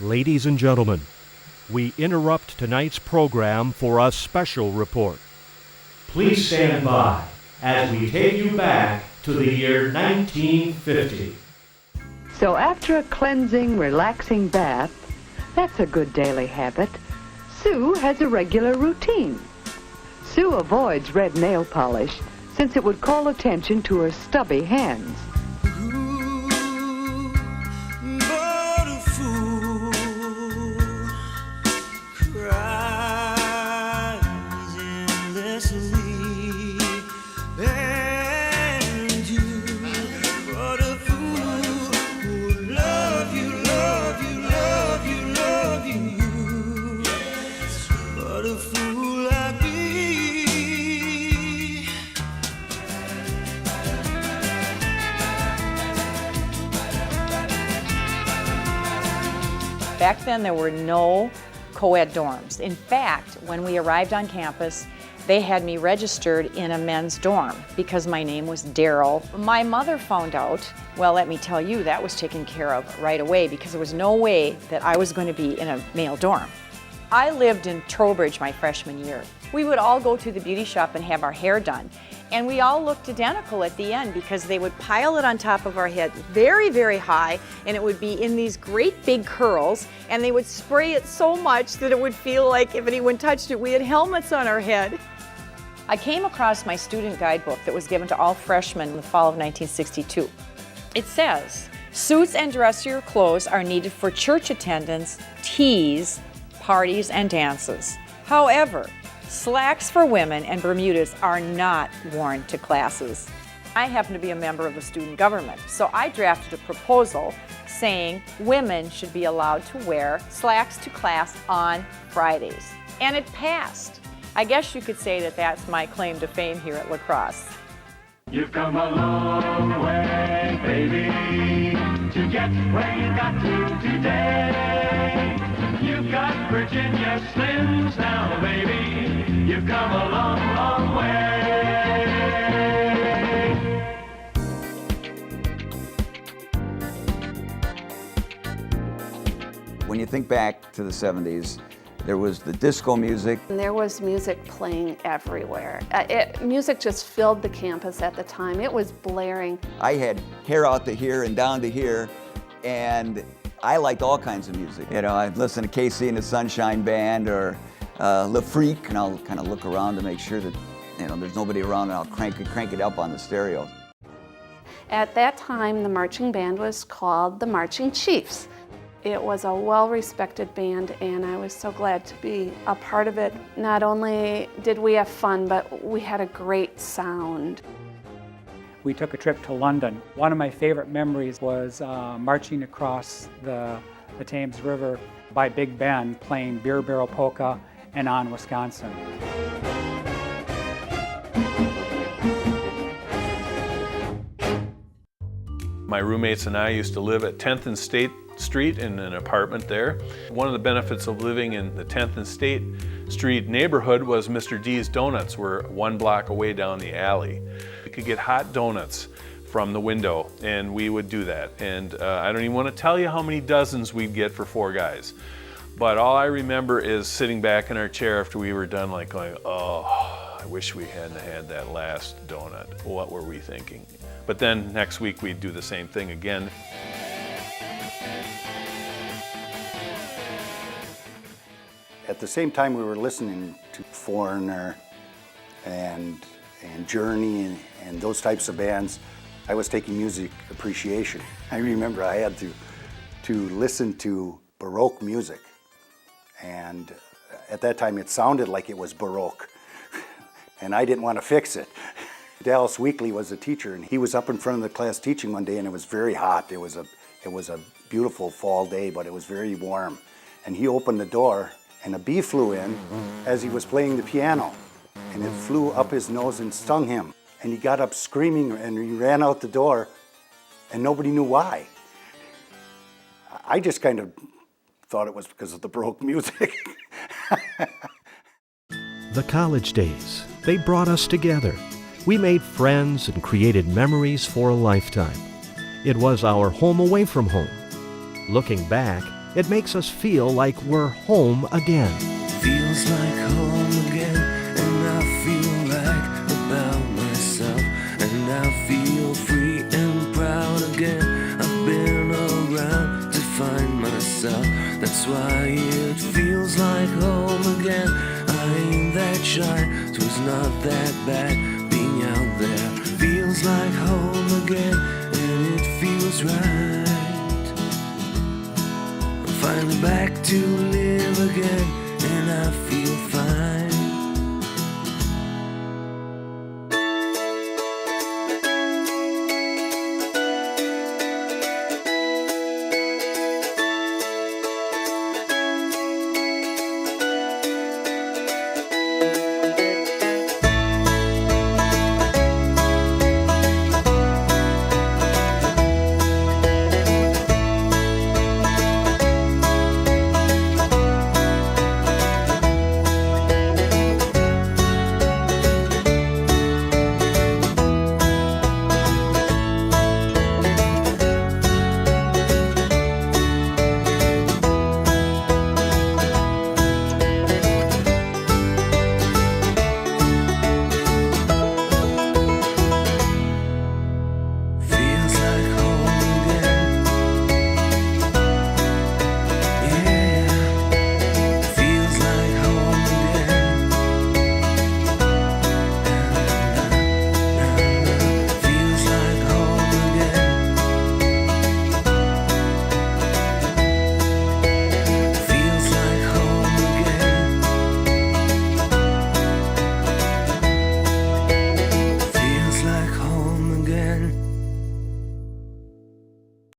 Ladies and gentlemen, we interrupt tonight's program for a special report. Please stand by as we take you back to the year 1950. So after a cleansing, relaxing bath, that's a good daily habit, Sue has a regular routine. Sue avoids red nail polish since it would call attention to her stubby hands. Back then, there were no co-ed dorms. In fact, when we arrived on campus, they had me registered in a men's dorm because my name was Daryl. My mother found out, well, let me tell you, that was taken care of right away because there was no way that I was going to be in a male dorm. I lived in Trowbridge my freshman year. We would all go to the beauty shop and have our hair done. And we all looked identical at the end because they would pile it on top of our head very, very high, and it would be in these great big curls, and they would spray it so much that it would feel like if anyone touched it, we had helmets on our head. I came across my student guidebook that was given to all freshmen in the fall of 1962. It says, suits and dressier clothes are needed for church attendance, teas, parties, and dances. However, slacks for women and Bermudas are not worn to classes. I happen to be a member of the student government, so I drafted a proposal saying women should be allowed to wear slacks to class on Fridays. And it passed. I guess you could say that that's my claim to fame here at La Crosse. You've come a long way, baby, to get where you got to today. You've got Virginia Slims now, baby. You've come a long, long way. When you think back to the 70s, there was the disco music. There was music playing everywhere. Music just filled the campus at the time. It was blaring. I had hair out to here and down to here, and I liked all kinds of music. You know, I'd listen to Casey and the Sunshine Band or Le Freak, and I'll kind of look around to make sure that, you know, there's nobody around, and I'll crank it up on the stereo. At that time, the marching band was called the Marching Chiefs. It was a well-respected band, and I was so glad to be a part of it. Not only did we have fun, but we had a great sound. We took a trip to London. One of my favorite memories was marching across the Thames River by Big Ben, playing Beer Barrel Polka and On Wisconsin. My roommates and I used to live at 10th and State Street in an apartment there. One of the benefits of living in the 10th and State Street neighborhood was Mr. D's Donuts were 1 block away down the alley. We could get hot donuts from the window, and we would do that. And I don't even want to tell you how many dozens we'd get for 4 guys. But all I remember is sitting back in our chair after we were done, like going, oh, I wish we hadn't had that last donut. What were we thinking? But then next week we'd do the same thing again. At the same time we were listening to Foreigner and Journey and those types of bands, I was taking music appreciation. I remember I had to listen to Baroque music, and at that time it sounded like it was Baroque, and I didn't want to fix it. Dallas Weekly was a teacher, and he was up in front of the class teaching one day, and it was very hot. It was a beautiful fall day, but it was very warm. And he opened the door, and a bee flew in as he was playing the piano, and it flew up his nose and stung him. And he got up screaming, and he ran out the door, and nobody knew why. I just kind of thought it was because of the Baroque music. The college days, they brought us together. We made friends and created memories for a lifetime. It was our home away from home. Looking back, It makes us feel like we're home again. Feels like home again, and I feel right about myself, and I feel free and proud again. I've been around to find myself, that's why it feels like home again. I ain't that shy, so it's not that bad being out there. Feels like home again, and it feels right. I'm finally back to live again.